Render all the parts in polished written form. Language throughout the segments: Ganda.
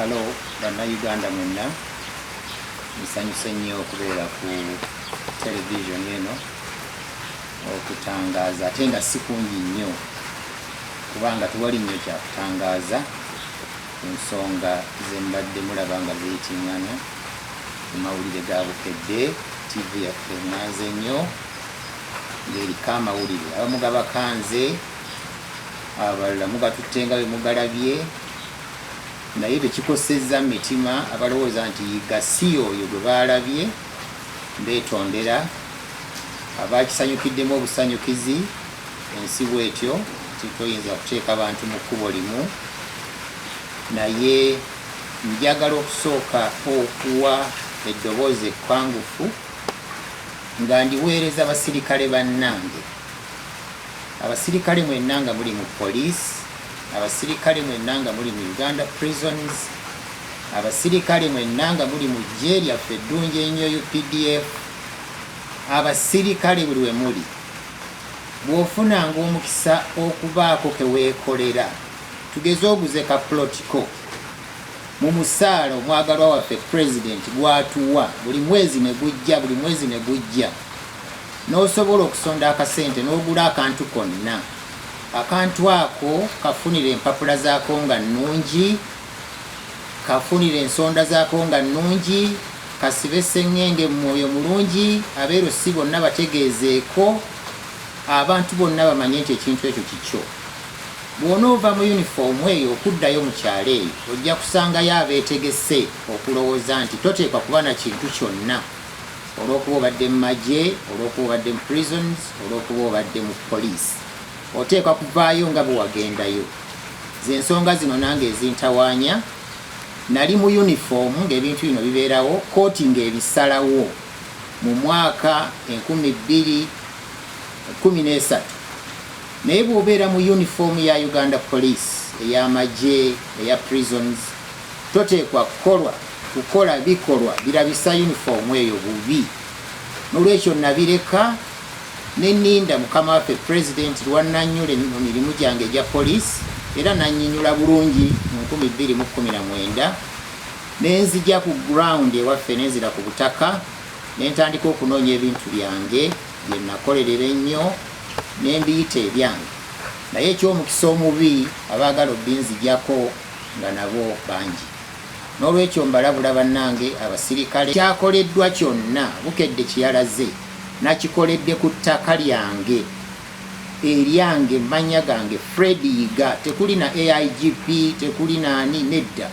Halo Bannauganda mwenna, nsanyuse nnyo okubeera ku television eno okutangaza ate nga si kungi nnyo kubanga tewali nnyo kyakutangaza ku nsonga ze mbadde mulaba nga ziyitingana ku mawulire ga bukedde. TV yaffe mwaze nnyo ng'eriko amawulire abamu gabakanze, abalala mugatutte nga bwe mugalabye, naye tekikosezza mitima abalowooza nti Yiga si oyo gwe baalabye. Mbeetondera abakisanyukiddemu obusanyukizi, ensi bwetyo titoyinza kuteeka abantu mu kkubo limu, naye njagala okusooka okuwa eddoboozi ekkangufu nga ndiweereza abasirikale bannange. Abasirikale mwenna nga muli mu poliisi, abasirikale mwenna nga muli mu Uganda prisons, abasirikale mwenna nga muli mu ggye lyaffe eddungi ennyo UPDF, abasirikale buli we muli, bw'ofunanga omukisa okubaako keweekolera, tugeze oguze ka plotiko mu musaala omwagalwa waffe pulezidenti gw'atuwa buli mwezi ne gujja, n'osobola okusonda akasente n'ogula akantu konna. Akantu ako kafunire empapula zaako nga nnungi, kafunire ensonda zaako nga nnungi, kasibe sseŋŋenge mu mwoyo mulungi, abeero si bonna bategeezeeko, abantu bonna bamanye nti ekintu ekyo kikyo. Bw'onoova mu yunifoomu eyo okuddayo mu kyalo eyo ojja kusangayo abeetegese okulowooza nti toteekwa kuba na kintu kyonna, olw'okuba obadde mu magye, olw'okuba obadde mu prisons, olw'okuba obadde mu poliisi. Oteekwa kuvaayo nga bwe wagendayo. Z'ensonga zino nange ezintawaanya. Nali mu yunifoomu ng'ebintu bino bibeerawo, kooti ng'ebisalawo mu mwaka 2013. Naye bw'obeera mu yunifoomu ya Uganda Police, ey'amagye, eya prisons, toteekwa kukola bikolwa birabisa yunifoomu eyo bubi. N'olwekyo nabireka ne nninda mukama waffe pulezidenti lwannannyula mu mirimu gyange egya poliisi, era nanyinyula bulungi mu 2019, ne nzija ku ground ewaffe nenzira ku butaka, ne ntandika okunoonya ebintu byange bye nakolerera ennyo, ne mbiyita ebyange. Naye eky'omukisa omubi abaagala obbinzijjako nga nabo bangi. N'olwekyo mbalabula bannange abasirikale, kyakoleddwa kyonna bukedde kyeyalaze nakikoledde ku ttaka lyange eryange, manya gange Fred Yiga, tekuli na Aigp, tekuli naani, nedda.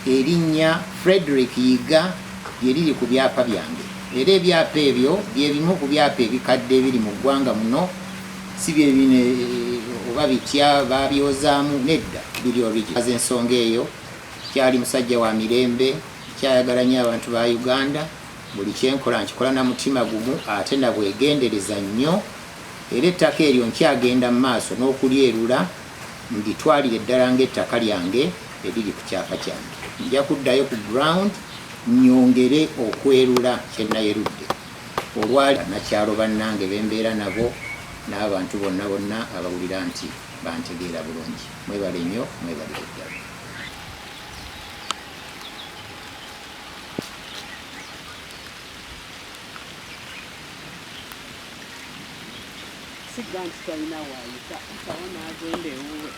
Erinnya Frederick Yiga lye liri ku byapa byange, era ebyapa ebyo bye bimu ku byapa ebikadde ebiri mu ggwanga muno, si bye bine oba bitya babyozaamu, nedda, biri original. Ensonga eyo kyali musajja wa mirembe, kyayagala nnyo abantu ba Uganda, buli kyenkola nkikola na mutima gumu ate na bwegendereza nnyo, era ettaka eryo nkyagenda mu maaso n'okulyerula nditwalire eddala ng'ettaka lyange eriri ku kyapa kyange. Nja kuddayo ku ground nnyongere okwerula kye nayerudde. Olwali nakyalo bannange bembeera nabo n'abantu bonna abawulira nti bantegeera bulungi. Mwebale nnyo, mwebalire ddala. Siganti talina waayita utawo n'agenda ewuwe.